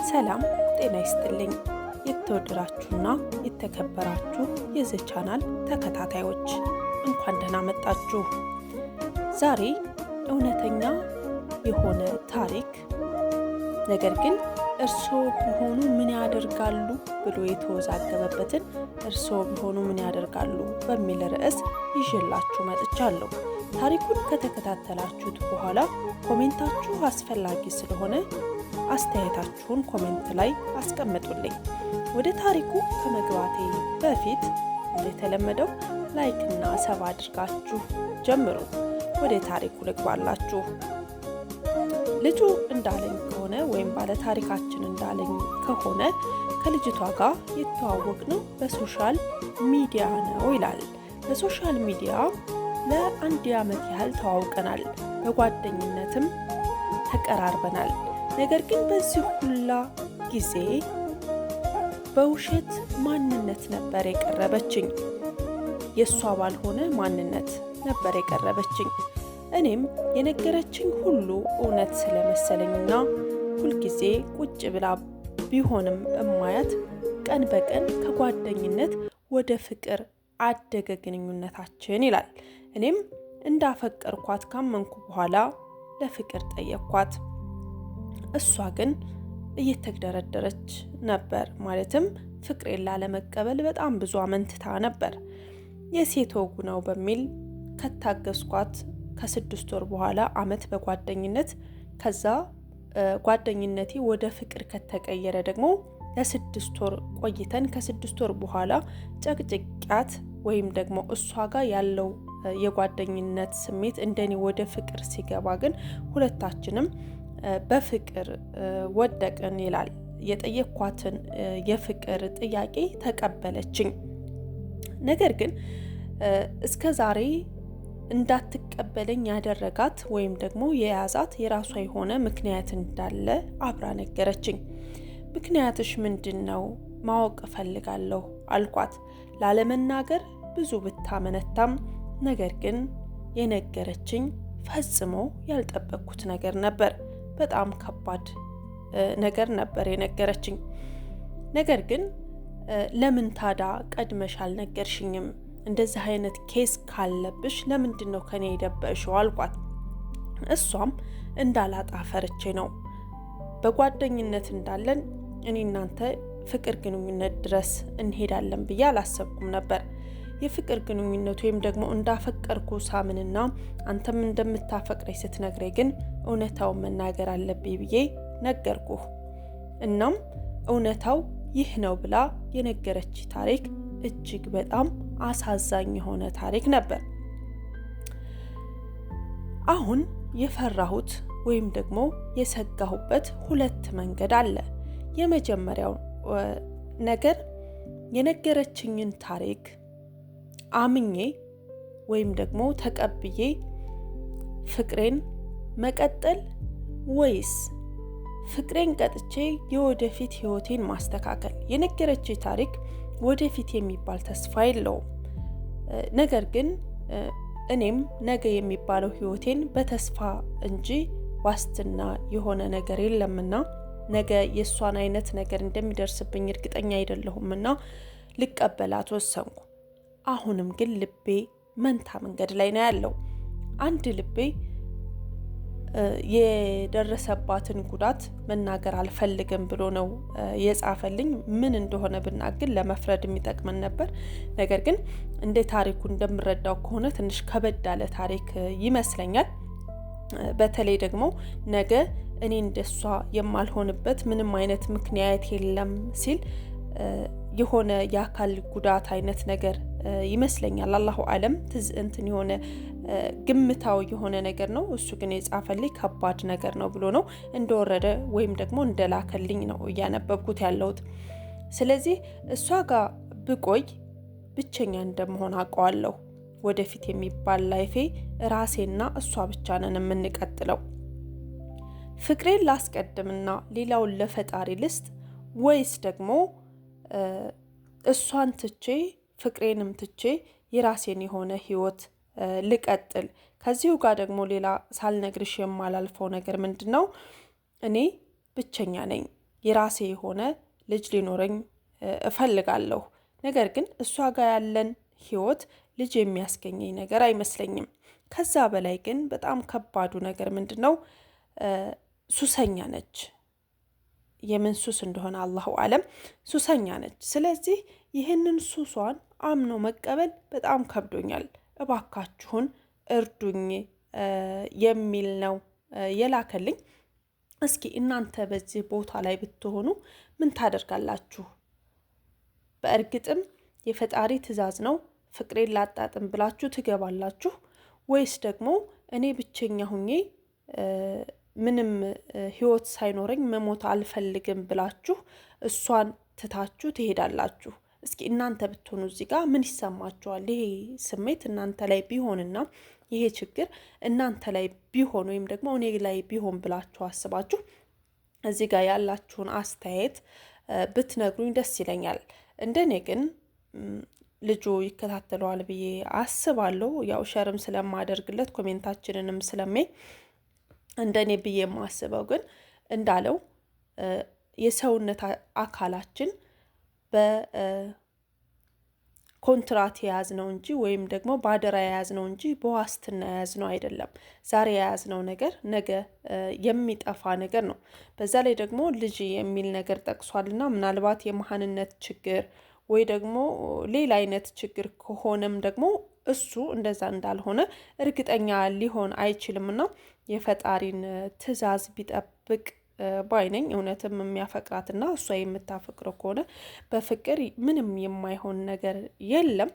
ሰላም ጤና ይስጥልኝ። የተወደዳችሁና የተከበራችሁ የዚህ ቻናል ተከታታዮች እንኳን ደህና መጣችሁ። ዛሬ እውነተኛ የሆነ ታሪክ ነገር ግን እርስዎ ቢሆኑ ምን ያደርጋሉ ብሎ የተወዛገበበትን እርስዎ ቢሆኑ ምን ያደርጋሉ በሚል ርዕስ ይዤላችሁ መጥቻለሁ። ታሪኩን ከተከታተላችሁት በኋላ ኮሜንታችሁ አስፈላጊ ስለሆነ አስተያየታችሁን ኮሜንት ላይ አስቀምጡልኝ። ወደ ታሪኩ ከመግባቴ በፊት እንደተለመደው ላይክ እና ሰብ አድርጋችሁ ጀምሩ። ወደ ታሪኩ ልግባላችሁ። ልጁ እንዳለኝ ከሆነ ወይም ባለ ታሪካችን እንዳለኝ ከሆነ ከልጅቷ ጋር የተዋወቅነው በሶሻል ሚዲያ ነው ይላል። በሶሻል ሚዲያ ለ1 ዓመት ያህል ተዋውቀናል። በጓደኝነትም ተቀራርበናል። ነገር ግን በዚህ ሁላ ጊዜ በውሸት ማንነት ነበር የቀረበችኝ። የሷ ባልሆነ ማንነት ነበር የቀረበችኝ። እኔም የነገረችኝ ሁሉ እውነት ስለመሰለኝና ሁልጊዜ ቁጭ ብላ ቢሆንም እማያት ቀን በቀን ከጓደኝነት ወደ ፍቅር አደገ ግንኙነታችን ይላል። እኔም እንዳፈቀርኳት ካመንኩ በኋላ ለፍቅር ጠየቅኳት። እሷ ግን እየተግደረደረች ነበር። ማለትም ፍቅሬን ላለመቀበል በጣም ብዙ አመንትታ ነበር። የሴት ወጉ ነው በሚል ከታገስኳት ከ6 ወር በኋላ አመት በጓደኝነት ከዛ ጓደኝነቴ ወደ ፍቅር ከተቀየረ ደግሞ ለ6 ወር ቆይተን ከ6 ወር በኋላ ጨቅጭቂያት ወይም ደግሞ እሷ ጋር ያለው የጓደኝነት ስሜት እንደኔ ወደ ፍቅር ሲገባ ግን ሁለታችንም በፍቅር ወደቅን ይላል። የጠየኳትን የፍቅር ጥያቄ ተቀበለችኝ። ነገር ግን እስከ ዛሬ እንዳትቀበለኝ ያደረጋት ወይም ደግሞ የያዛት የራሷ የሆነ ምክንያት እንዳለ አብራ ነገረችኝ። ምክንያትሽ ምንድነው? ማወቅ እፈልጋለሁ አልኳት። ላለመናገር ብዙ ብታመነታም ነገር ግን የነገረችኝ ፈጽሞ ያልጠበቅኩት ነገር ነበር። በጣም ከባድ ነገር ነበር የነገረችኝ። ነገር ግን ለምን ታዳ ቀድመሽ አልነገርሽኝም? እንደዚህ አይነት ኬስ ካለብሽ ለምንድነው ከኔ የደበሽው አልኳት። እሷም እንዳላጣ ፈርቼ ነው። በጓደኝነት እንዳለን እኔ እናንተ ፍቅር ግንኙነት ድረስ እንሄዳለን ብዬ አላሰብኩም ነበር። የፍቅር ግንኙነት ወይም ደግሞ እንዳፈቀርኩ ሳምንና አንተም እንደምታፈቅረኝ ስትነግረኝ ግን እውነታውን መናገር አለብኝ ብዬ ነገርኩህ። እናም እውነታው ይህ ነው ብላ የነገረች ታሪክ እጅግ በጣም አሳዛኝ የሆነ ታሪክ ነበር። አሁን የፈራሁት ወይም ደግሞ የሰጋሁበት 2 መንገድ አለ። የመጀመሪያው ነገር የነገረችኝን ታሪክ አምኜ ወይም ደግሞ ተቀብዬ ፍቅሬን መቀጠል ወይስ ፍቅሬን ቀጥቼ የወደፊት ህይወቴን ማስተካከል። የነገረችኝ ታሪክ ወደፊት የሚባል ተስፋ የለውም። ነገር ግን እኔም ነገ የሚባለው ህይወቴን በተስፋ እንጂ ዋስትና የሆነ ነገር የለምና ነገ የሷን አይነት ነገር እንደሚደርስብኝ እርግጠኛ አይደለሁምና ልቀበላት ወሰንኩ። አሁንም ግን ልቤ መንታ መንገድ ላይ ነው ያለው። አንድ ልቤ የደረሰባትን ጉዳት መናገር አልፈልግም ብሎ ነው የጻፈልኝ። ምን እንደሆነ ብናገር ለመፍረድ የሚጠቅመን ነበር። ነገር ግን እንደ ታሪኩ እንደምረዳው ከሆነ ትንሽ ከበድ ያለ ታሪክ ይመስለኛል። በተለይ ደግሞ ነገ እኔ እንደሷ የማልሆንበት ምንም አይነት ምክንያት የለም ሲል የሆነ የአካል ጉዳት አይነት ነገር ይመስለኛል። አላሁ አለም እንትን የሆነ ግምታው የሆነ ነገር ነው። እሱ ግን የጻፈልኝ ከባድ ነገር ነው ብሎ ነው እንደወረደ ወይም ደግሞ እንደላከልኝ ነው እያነበብኩት ያለሁት። ስለዚህ እሷ ጋር ብቆይ ብቸኛ እንደመሆን አውቀዋለሁ። ወደፊት የሚባል ላይፌ ራሴና እሷ ብቻ ነን የምንቀጥለው። ፍቅሬን ላስቀድምና ሌላውን ለፈጣሪ ልስጥ ወይስ ደግሞ እሷን ትቼ ፍቅሬንም ትቼ የራሴን የሆነ ህይወት ልቀጥል? ከዚሁ ጋር ደግሞ ሌላ ሳልነግርሽ የማላልፈው ነገር ምንድነው? እኔ ብቸኛ ነኝ። የራሴ የሆነ ልጅ ሊኖረኝ እፈልጋለሁ። ነገር ግን እሷ ጋር ያለን ህይወት ልጅ የሚያስገኘኝ ነገር አይመስለኝም። ከዛ በላይ ግን በጣም ከባዱ ነገር ምንድን ነው? ሱሰኛ ነች። የምን ሱስ እንደሆነ አላሁ አለም፣ ሱሰኛ ነች። ስለዚህ ይህንን ሱሷን አምኖ መቀበል በጣም ከብዶኛል። እባካችሁን እርዱኝ የሚል ነው የላከልኝ። እስኪ እናንተ በዚህ ቦታ ላይ ብትሆኑ ምን ታደርጋላችሁ? በእርግጥም የፈጣሪ ትዕዛዝ ነው ፍቅሬን ላጣጥም ብላችሁ ትገባላችሁ? ወይስ ደግሞ እኔ ብቸኛ ሁኜ ምንም ህይወት ሳይኖረኝ መሞት አልፈልግም ብላችሁ እሷን ትታችሁ ትሄዳላችሁ? እስኪ እናንተ ብትሆኑ እዚህ ጋር ምን ይሰማችኋል? ይሄ ስሜት እናንተ ላይ ቢሆንና ይሄ ችግር እናንተ ላይ ቢሆን ወይም ደግሞ እኔ ላይ ቢሆን ብላችሁ አስባችሁ እዚህ ጋር ያላችሁን አስተያየት ብትነግሩኝ ደስ ይለኛል። እንደኔ ግን ልጁ ይከታተለዋል ብዬ አስባለሁ። ያው ሸርም ስለማደርግለት ኮሜንታችንንም ስለሚያይ እንደኔ ብዬ የማስበው ግን እንዳለው የሰውነት አካላችን በኮንትራት የያዝነው እንጂ ወይም ደግሞ በአደራ የያዝነው እንጂ በዋስትና የያዝነው አይደለም። ዛሬ የያዝነው ነገር ነገ የሚጠፋ ነገር ነው። በዛ ላይ ደግሞ ልጅ የሚል ነገር ጠቅሷልና ምናልባት የመሃንነት ችግር ወይ ደግሞ ሌላ አይነት ችግር ከሆነም ደግሞ እሱ እንደዛ እንዳልሆነ እርግጠኛ ሊሆን አይችልምና የፈጣሪን ትዕዛዝ ቢጠብቅ ባይነኝ። እውነትም የሚያፈቅራትና እሷ የምታፈቅረው ከሆነ በፍቅር ምንም የማይሆን ነገር የለም።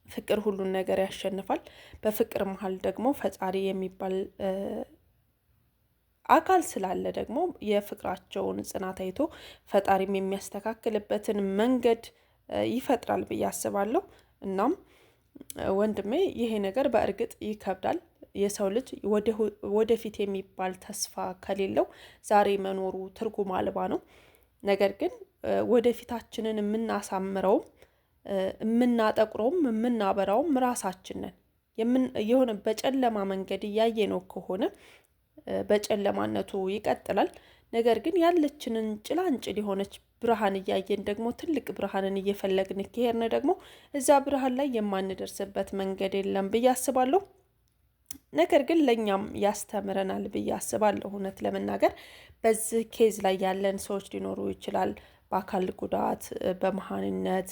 ፍቅር ሁሉን ነገር ያሸንፋል። በፍቅር መሀል ደግሞ ፈጣሪ የሚባል አካል ስላለ ደግሞ የፍቅራቸውን ጽናት አይቶ ፈጣሪም የሚያስተካክልበትን መንገድ ይፈጥራል ብዬ አስባለሁ። እናም ወንድሜ ይሄ ነገር በእርግጥ ይከብዳል። የሰው ልጅ ወደፊት የሚባል ተስፋ ከሌለው ዛሬ መኖሩ ትርጉም አልባ ነው። ነገር ግን ወደፊታችንን የምናሳምረውም የምናጠቁረውም የምናበራውም ራሳችን ነን። የሆነ በጨለማ መንገድ እያየ ነው ከሆነ በጨለማነቱ ይቀጥላል። ነገር ግን ያለችንን ጭላንጭል የሆነች ብርሃን እያየን ደግሞ ትልቅ ብርሃንን እየፈለግን ከሄድን ደግሞ እዛ ብርሃን ላይ የማንደርስበት መንገድ የለም ብዬ አስባለሁ። ነገር ግን ለኛም ያስተምረናል ብዬ አስባለሁ። እውነት ለመናገር በዚህ ኬዝ ላይ ያለን ሰዎች ሊኖሩ ይችላል። በአካል ጉዳት፣ በመሃንነት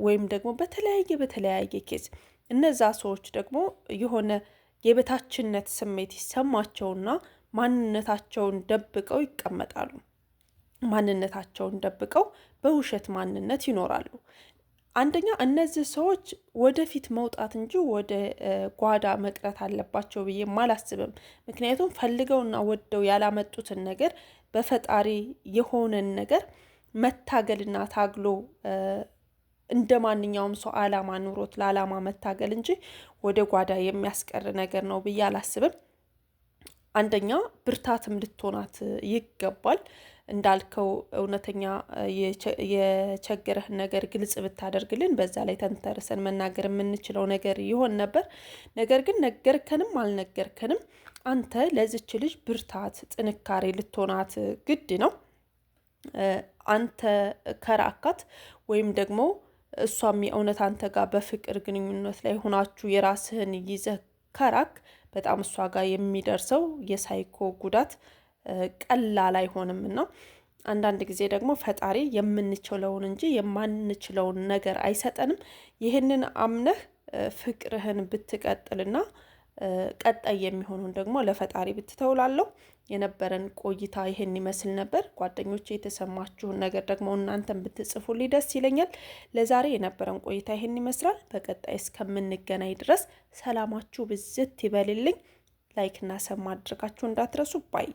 ወይም ደግሞ በተለያየ ኬዝ እነዛ ሰዎች ደግሞ የሆነ የበታችነት ስሜት ይሰማቸውና ማንነታቸውን ደብቀው ይቀመጣሉ። ማንነታቸውን ደብቀው በውሸት ማንነት ይኖራሉ። አንደኛ እነዚህ ሰዎች ወደፊት መውጣት እንጂ ወደ ጓዳ መቅረት አለባቸው ብዬ አላስብም። ምክንያቱም ፈልገውና ወደው ያላመጡትን ነገር በፈጣሪ የሆነን ነገር መታገልና ታግሎ እንደ ማንኛውም ሰው አላማ ኑሮት ለአላማ መታገል እንጂ ወደ ጓዳ የሚያስቀር ነገር ነው ብዬ አላስብም። አንደኛ ብርታትም ልትሆናት ይገባል። እንዳልከው እውነተኛ የቸገረህን ነገር ግልጽ ብታደርግልን በዛ ላይ ተንተርሰን መናገር የምንችለው ነገር ይሆን ነበር። ነገር ግን ነገርከንም አልነገርከንም አንተ ለዚች ልጅ ብርታት፣ ጥንካሬ ልትሆናት ግድ ነው። አንተ ከራካት ወይም ደግሞ እሷም የእውነት አንተ ጋር በፍቅር ግንኙነት ላይ ሆናችሁ የራስህን ይዘህ ከራክ በጣም እሷ ጋር የሚደርሰው የሳይኮ ጉዳት ቀላል አይሆንም እና አንዳንድ ጊዜ ደግሞ ፈጣሪ የምንችለውን እንጂ የማንችለውን ነገር አይሰጠንም። ይህንን አምነህ ፍቅርህን ብትቀጥልና ቀጣይ የሚሆኑን ደግሞ ለፈጣሪ ብትተውላለሁ። የነበረን ቆይታ ይሄን ይመስል ነበር። ጓደኞቼ የተሰማችሁን ነገር ደግሞ እናንተን ብትጽፉልኝ ደስ ይለኛል። ለዛሬ የነበረን ቆይታ ይሄን ይመስላል። በቀጣይ እስከምንገናኝ ድረስ ሰላማችሁ ብዝት ይበልልኝ። ላይክ እና ሰብ ማድረጋችሁ እንዳትረሱ ባይ